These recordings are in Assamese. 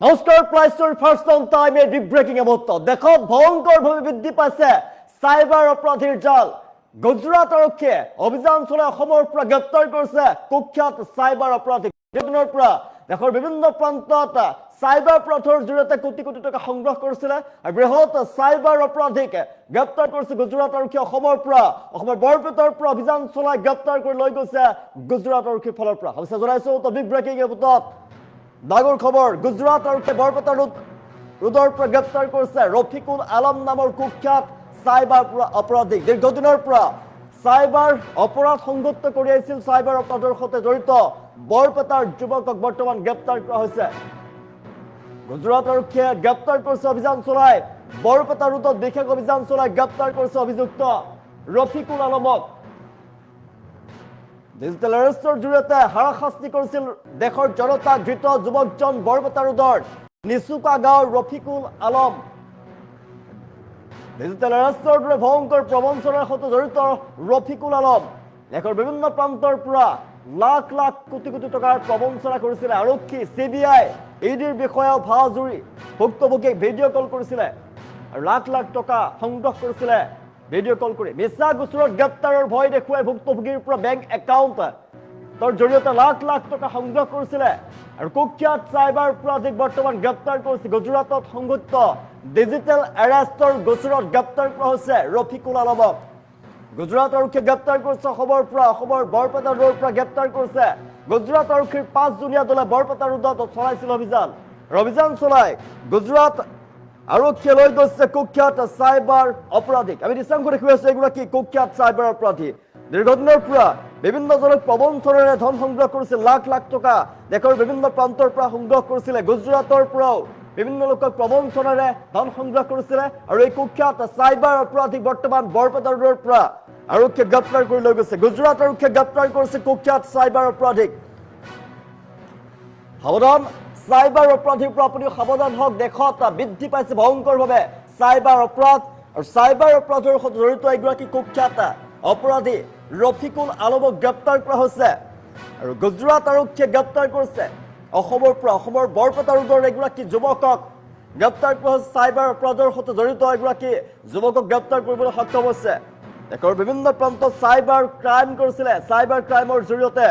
নমস্কাৰ প্ৰাইছৰ first on time a big breaking মুহূৰ্ত দেখত ভয়ংকৰভাৱে বৃদ্ধি পাইছে চাইবাৰ অপৰাধীৰ জাল গুজৰাট আৰক্ষীয়ে অভিযান চলাই অসমৰ পৰা গ্ৰেপ্তাৰ কৰিছে কুখ্যাত চাইবাৰ অপৰাধী দিনৰ পৰা দেশৰ বিভিন্ন প্ৰান্তত চাইবাৰ অপৰাধৰ জৰিয়তে কোটি কোটি টকা সংগ্ৰহ কৰিছিল আৰু বৃহৎ চাইবাৰ অপৰাধীক গ্ৰেপ্তাৰ কৰিছে গুজৰাট আৰক্ষীয়ে অসমৰ বৰপেটাৰ পৰা অভিযান চলাই গ্ৰেপ্তাৰ কৰি লৈ গৈছে গুজৰাট আৰক্ষীৰ ফালৰ পৰা অৱশ্যে জনাইছো বিগ ব্ৰেকিং মুহূৰ্তত ডাঙৰ খবৰ গুজৰাট আৰক্ষীয়ে বৰপেটা ৰোডৰ পৰা গ্ৰেপ্তাৰ কৰিছে ৰফিকুল আলম নামৰ কুখ্যাত চাইবাৰ অপৰাধীক দীৰ্ঘদিনৰ পৰা চাইবাৰ অপৰাধ সংঘটিত কৰি আহিছিল চাইবাৰ অপৰাধৰ সৈতে জড়িত বৰপেটাৰ যুৱকক বৰ্তমান গ্ৰেপ্তাৰ কৰা হৈছে গুজৰাট আৰক্ষীয়ে গ্ৰেপ্তাৰ কৰিছে অভিযান চলাই বৰপেটা ৰোডত বিশেষ অভিযান চলাই গ্ৰেপ্তাৰ কৰিছে অভিযুক্ত ৰফিকুল আলমক ডিজিটেল এৰেষ্টৰ জৰিয়তে হাৰাশাস্তি কৰিছিল দেশৰ জনতা ধৃত যুৱকজন বৰপেটা ৰোডৰ নিচুকা গাঁৱৰ ৰফিকুল আলম ডিজিটেল এৰেষ্টৰ দৰে ভয়ংকৰ প্ৰবঞ্চনাৰ সৈতে জড়িত ৰফিকুল আলম দেশৰ বিভিন্ন প্ৰান্তৰ পৰা লাখ লাখ কোটি কোটি টকাৰ প্ৰবঞ্চনা কৰিছিল আৰক্ষী চিবিআই ইডিৰ বিষয়াও ভাও জুৰি ভুক্তভোগীক ভিডিঅ' কল কৰিছিলে আৰু লাখ লাখ টকা সংগ্ৰহ কৰিছিলে ভিডিঅ' কল কৰি মিছা গোচৰত গ্ৰেপ্তাৰৰ ভয় দেখুৱাই ভুক্তভোগীৰ পৰা বেংক একাউণ্টৰ জৰিয়তে লাখ লাখ টকা সংগ্ৰহ কৰিছিলে আৰু কুখ্যাত চাইবাৰ অপৰাধীক বৰ্তমান গ্ৰেপ্তাৰ কৰিছে গুজৰাটত সংঘটিত ডিজিটেল এৰেষ্টৰ গোচৰত গ্ৰেপ্তাৰ কৰা হৈছে ৰফিকুল আলমক গুজৰাট আৰক্ষীয়ে গ্ৰেপ্তাৰ কৰিছে অসমৰ বৰপেটা ৰোডৰ পৰা গ্ৰেপ্তাৰ কৰিছে গুজৰাট আৰক্ষীৰ 5জনীয়া দলে বৰপেটা ৰোডত চলাইছিল অভিযান চলাই গুজৰাট আৰক্ষীয়ে লৈ গৈছে কুখ্যাত চাইবাৰ অপৰাধীক আমি দৃশ্যাংশ দেখুৱাই আছো এগৰাকী কুখ্যাত চাইবাৰ অপৰাধী দীৰ্ঘদিনৰ পৰা বিভিন্ন জনক প্ৰবঞ্চনাৰে ধন সংগ্ৰহ কৰিছিল লাখ লাখ টকা দেশৰ বিভিন্ন প্ৰান্তৰ পৰা সংগ্ৰহ কৰিছিলে গুজৰাটৰ পৰাও বিভিন্ন লোকক প্ৰবঞ্চনাৰে ধন সংগ্ৰহ কৰিছিলে আৰু এই কুখ্যাত চাইবাৰ অপৰাধীক বৰ্তমান বৰপেটা ৰোডৰ পৰা আৰক্ষীয়ে গ্ৰেপ্তাৰ কৰি লৈ গৈছে গুজৰাট আৰক্ষীয়ে গ্ৰেপ্তাৰ কৰিছে কুখ্যাত চাইবাৰ অপৰাধীক সাৱধান চাইবাৰ অপৰাধীৰ পৰা আপুনি সাৱধান হওক দেশত বৃদ্ধি পাইছে ভয়ংকৰভাৱে চাইবাৰ অপৰাধ আৰু চাইবাৰ অপৰাধৰ সৈতে জড়িত এগৰাকী কুখ্যাত অপৰাধী ৰফিকুল আলমক গ্ৰেপ্তাৰ কৰা হৈছে আৰু গুজৰাট আৰক্ষীয়ে গ্ৰেপ্তাৰ কৰিছে অসমৰ বৰপেটা ৰোডৰ এগৰাকী যুৱকক গ্ৰেপ্তাৰ কৰা হৈছে চাইবাৰ অপৰাধৰ সৈতে জড়িত এগৰাকী যুৱকক গ্ৰেপ্তাৰ কৰিবলৈ সক্ষম হৈছে দেশৰ বিভিন্ন প্ৰান্তত চাইবাৰ ক্ৰাইম কৰিছিলে চাইবাৰ ক্ৰাইমৰ জৰিয়তে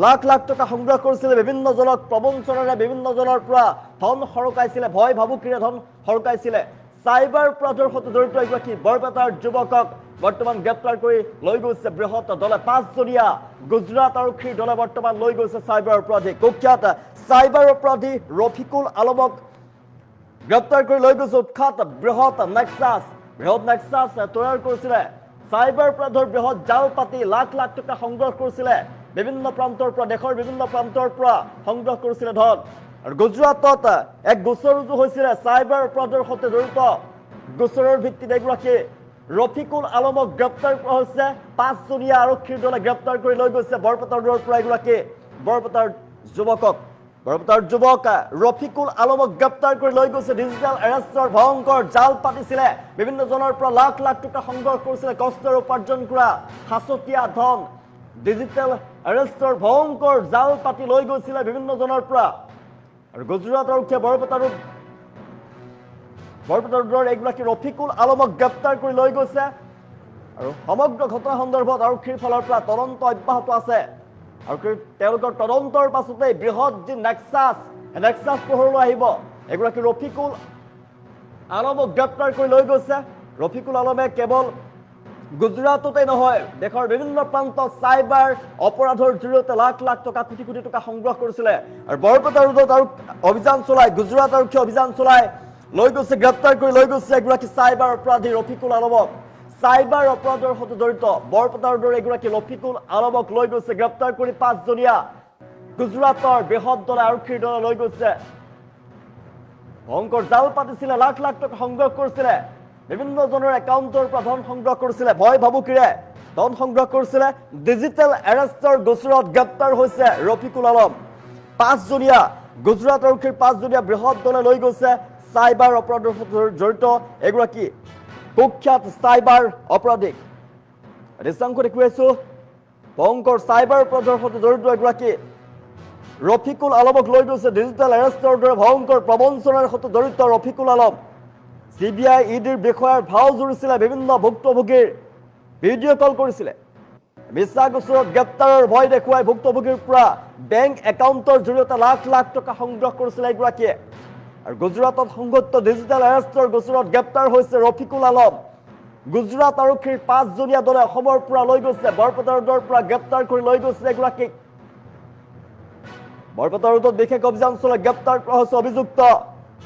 লাখ লাখ টকা সংগ্ৰহ কৰিছিলে বিভিন্ন জনক প্ৰবঞ্চনাৰে বিভিন্ন জনৰ পৰা ধন সৰকাইছিলে ভয় ভাবুকিৰে ধন সৰকাইছিলে চাইবাৰ অপৰাধৰ সৈতে জড়িত এগৰাকী বৰপেটাৰ যুৱকক বৰ্তমান গ্ৰেপ্তাৰ কৰি লৈ গৈছে বৃহৎ দলে 5জনীয়া গুজৰাট আৰক্ষীৰ দলে বৰ্তমান লৈ গৈছে চাইবাৰ অপৰাধী কুখ্যাত চাইবাৰ অপৰাধী ৰফিকুল আলমক গ্ৰেপ্তাৰ কৰি লৈ গৈছে উৎখাত বৃহৎ নেক্সাছ তৈয়াৰ কৰিছিলে চাইবাৰ অপৰাধৰ বৃহৎ জাল পাতি লাখ লাখ টকা সংগ্ৰহ কৰিছিলে বিভিন্ন প্ৰান্তৰ পৰা দেশৰ বিভিন্ন প্ৰান্তৰ পৰা সংগ্ৰহ কৰিছিলে ধন আৰু গুজৰাটত এক গোচৰ ৰুজু হৈছিলে চাইবাৰ অপৰাধৰ সৈতে জড়িত গোচৰৰ ভিত্তিত এগৰাকী ৰফিকুল আলমক গ্ৰেপ্তাৰ কৰা হৈছে 5জনীয়া আৰক্ষীৰ দলে গ্ৰেপ্তাৰ কৰি লৈ গৈছে বৰপেটা ৰোডৰ পৰা এগৰাকী বৰপেটাৰ যুৱক ৰফিকুল আলমক গ্ৰেপ্তাৰ কৰি লৈ গৈছে ডিজিটেল এৰেষ্টৰ ভয়ংকৰ জাল পাতিছিলে বিভিন্ন জনৰ পৰা লাখ লাখ টকা সংগ্ৰহ কৰিছিলে কষ্টেৰে উপাৰ্জন কৰা সাঁচতীয়া ধন ডিজিটেল এৰেষ্টৰ ভয়ংকৰ জাল পাতি লৈ গৈছিলে বিভিন্ন জনৰ পৰা আৰু গুজৰাট আৰক্ষীয়ে বৰপেটা ৰোডৰ এগৰাকী ৰফিকুল আলমক গ্ৰেপ্তাৰ কৰি লৈ গৈছে আৰু সমগ্ৰ ঘটনা সন্দৰ্ভত আৰক্ষীৰ ফালৰ পৰা তদন্ত অব্যাহত আছে আৰু তেওঁলোকৰ তদন্তৰ পাছতে বৃহৎ যি নেক্সাছ পোহৰলৈ আহিব এগৰাকী ৰফিকুল আলমক গ্ৰেপ্তাৰ কৰি লৈ গৈছে ৰফিকুল আলমে কেৱল গুজৰাটতে নহয় দেশৰ বিভিন্ন প্ৰান্তত চাইবাৰ অপৰাধৰ জৰিয়তে লাখ লাখ টকা কোটি কোটি টকা সংগ্ৰহ কৰিছিলে আৰু বৰপেটা ৰোডত আৰু অভিযান চলাই গুজৰাট আৰক্ষী অভিযান চলাই লৈ গৈছে গ্ৰেপ্তাৰ কৰি লৈ গৈছে এগৰাকী চাইবাৰ অপৰাধী ৰফিকুল আলমক চাইবাৰ অপৰাধৰ সৈতে জড়িত বৰপেটা ৰোডৰ এগৰাকী ৰফিকুল আলমক লৈ গৈছে গ্ৰেপ্তাৰ কৰি 5জনীয়া গুজৰাটৰ বৃহৎ দলে আৰক্ষীৰ দলে লৈ গৈছে ভয়ংকৰ জাল পাতিছিলে লাখ লাখ টকা সংগ্ৰহ কৰিছিলে বিভিন্ন জনৰ একাউণ্টৰ পৰা ধন সংগ্ৰহ কৰিছিলে ভয় ভাবুকিৰে ধন সংগ্ৰহ কৰিছিলে ডিজিটেল এৰেষ্টৰ গোচৰত গ্ৰেপ্তাৰ হৈছে ৰফিকুল আলম 5জনীয়া গুজৰাট আৰক্ষীৰ 5জনীয়া বৃহৎ দলে লৈ গৈছে চাইবাৰ অপৰাধৰ সৈতে জড়িত এগৰাকী কুখ্যাত চাইবাৰ অপৰাধীক দৃশ্যাংশ দেখুৱাইছো ভয়ংকৰ চাইবাৰ অপৰাধৰ সৈতে জড়িত এগৰাকী ৰফিকুল আলমক লৈ গৈছে ডিজিটেল এৰেষ্টৰ দৰে ভয়ংকৰ প্ৰবঞ্চনাৰ সৈতে জড়িত ৰফিকুল আলম। CBI ইডিৰ বিষয়াৰ ভাও জুৰিছিলে, বিভিন্ন ভুক্তভোগীৰ ভিডিঅ' কল কৰিছিলে। মিছা গোচৰত গ্ৰেপ্তাৰৰ ভয় দেখুৱাই ভুক্তভোগীৰ পৰা বেংক একাউণ্টৰ জৰিয়তে লাখ লাখ টকা সংগ্ৰহ কৰিছিলে এগৰাকীয়ে। আৰু গুজৰাটত সংঘটিত ডিজিটেল এৰেষ্টৰ গোচৰত গ্ৰেপ্তাৰ হৈছে ৰফিকুল আলম। গুজৰাট আৰক্ষীৰ 5জনীয়া দলে অসমৰ পৰা লৈ গৈছে, বৰপেটা ৰোডৰ পৰা গ্ৰেপ্তাৰ কৰি লৈ গৈছে এগৰাকীক। বৰপেটা ৰোডত বিশেষ অভিযান চলাই গ্ৰেপ্তাৰ কৰা হৈছে অভিযুক্ত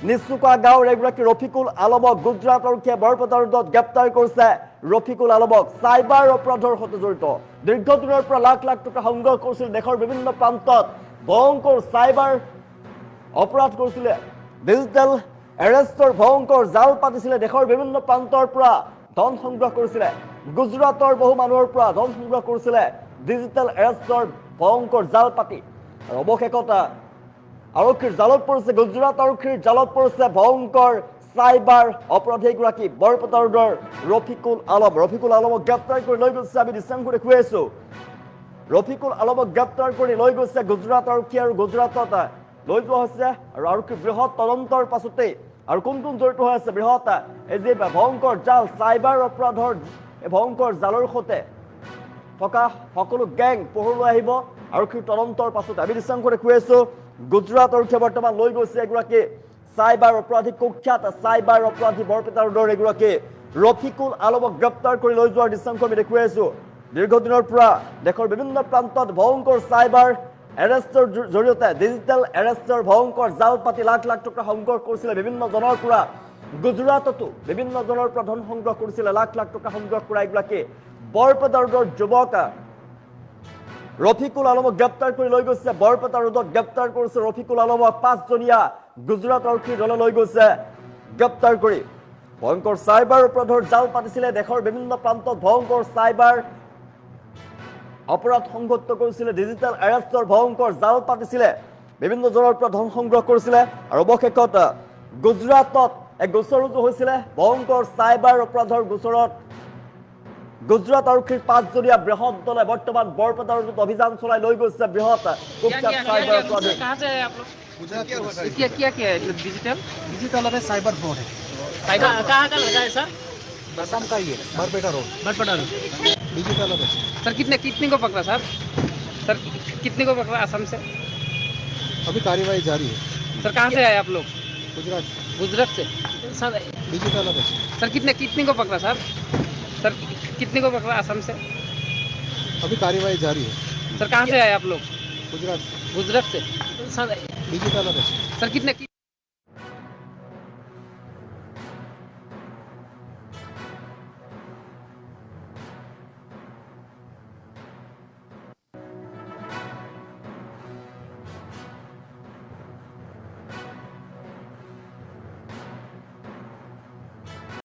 নিচুকা গাঁৱৰ এগৰাকী ৰফিকুল আলমক। গুজৰাট আৰক্ষীয়ে বৰপেটা ৰোডত গ্ৰেপ্তাৰ কৰিছে ৰফিকুল আলমক। চাইবাৰ অপৰাধৰ সৈতে জড়িত, দীৰ্ঘদিনৰ পৰা লাখ লাখ টকা সংগ্ৰহ কৰিছিল দেশৰ বিভিন্ন প্ৰান্তত, ভয়ংকৰ চাইবাৰ অপৰাধ কৰিছিলে, ডিজিটেল এৰেষ্টৰ ভয়ংকৰ জাল পাতিছিলে, দেশৰ বিভিন্ন প্ৰান্তৰ পৰা ধন সংগ্ৰহ কৰিছিলে, গুজৰাটৰ বহু মানুহৰ পৰা ধন সংগ্ৰহ কৰিছিলে ডিজিটেল এৰেষ্টৰ ভয়ংকৰ জাল পাতি। আৰু অৱশেষত আৰক্ষীৰ জালত পৰিছে, গুজৰাট আৰক্ষীৰ জালত পৰিছে ভয়ংকৰ চাইবাৰ অপৰাধী এগৰাকী বৰপেটা ৰোডৰ ৰফিকুল আলম। ৰফিকুল আলমক গ্ৰেপ্তাৰ কৰি লৈ গৈছে, আমি দৃশ্যাংশ দেখুৱাই আছো। ৰফিকুল আলমক গ্ৰেপ্তাৰ কৰি লৈ গৈছে গুজৰাট আৰক্ষী, আৰু গুজৰাটত লৈ যোৱা হৈছে। আৰু আৰক্ষীৰ বৃহৎ তদন্তৰ পাছতেই আৰু কোন কোন জড়িত হৈ আছে বৃহৎ এই যে ভয়ংকৰ জাল, চাইবাৰ অপৰাধৰ এই ভয়ংকৰ জালৰ সৈতে থকা সকলো গেং পোহৰলৈ আহিব আৰক্ষীৰ তদন্তৰ পাছতে। আমি দৃশ্যাংশ দেখুৱাই আছো। গুজৰাট আৰক্ষীয়ে বৰ্তমান লৈ গৈছে এগৰাকী চাইবাৰ অপৰাধী, কুখ্যাত চাইবাৰ অপৰাধী বৰপেটা ৰোডৰ এগৰাকী ৰফিকুল আলমক গ্ৰেপ্তাৰ কৰি লৈ যোৱাৰ দৃশ্যাংশ আমি দেখুৱাই আছো। দীৰ্ঘদিনৰ পৰা দেশৰ বিভিন্ন প্ৰান্তত ভয়ংকৰ চাইবাৰ এৰেষ্টৰ জৰিয়তে, ডিজিটেল এৰেষ্টৰ ভয়ংকৰ জাল পাতি লাখ লাখ টকা সংগ্ৰহ কৰিছিলে বিভিন্ন জনৰ পৰা। গুজৰাটতো বিভিন্ন জনৰ পৰা ধন সংগ্ৰহ কৰিছিলে, লাখ লাখ টকা সংগ্ৰহ কৰা এগৰাকী বৰপেটা ৰোডৰ যুৱক ৰফিকুল আলমক গ্ৰেপ্তাৰ কৰি লৈ গৈছে। বৰপেটা ৰোডত গ্ৰেপ্তাৰ কৰিছে ৰফিকুল আলমক। 5জনীয়া গুজৰাট আৰক্ষীৰ দলে লৈ গৈছে গ্ৰেপ্তাৰ কৰি। ভয়ংকৰ চাইবাৰ অপৰাধৰ জাল পাতিছিলে, দেশৰ বিভিন্ন প্ৰান্তত ভয়ংকৰ চাইবাৰ অপৰাধ সংঘটিত কৰিছিলে, ডিজিটেল এৰেষ্টৰ ভয়ংকৰ জাল পাতিছিলে, বিভিন্ন জনৰ পৰা ধন সংগ্ৰহ কৰিছিলে। আৰু অৱশেষত গুজৰাটত এক গোচৰ ৰুজু হৈছিলে ভয়ংকৰ চাইবাৰ অপৰাধৰ গোচৰত। গুজৰাট আৰক্ষীৰ 5জনীয়া বৃহৎ দলে বৰ্তমান বৰপেটা ৰোডত অভিযান চলাই লৈ গৈছে বৃহৎ কুখ্যাত চাইবাৰ অপৰাধী। क्या क्या है डिजिटल डिजिटल है, साइबर फ्रॉड है। साइबर कहाँ का लगा है सर? असम का ही है, बरपेटा रोड। बटपटा डिजिटल है। सर कितने को पकड़ा सर कितने को पकड़ा असम से? अभी कार्यवाही जारी है। सर कहाँ से आए आप लोग? गुजरात से। गुजरात से सर डिजिटल है। सर कितने को पकड़ा सर कितने को पकड़ा असम से? अभी कार्यवाही जारी है। सर कहाँ से आए आप लोग? गुजरात गुजरात से सर डिजिटल है। सर कितने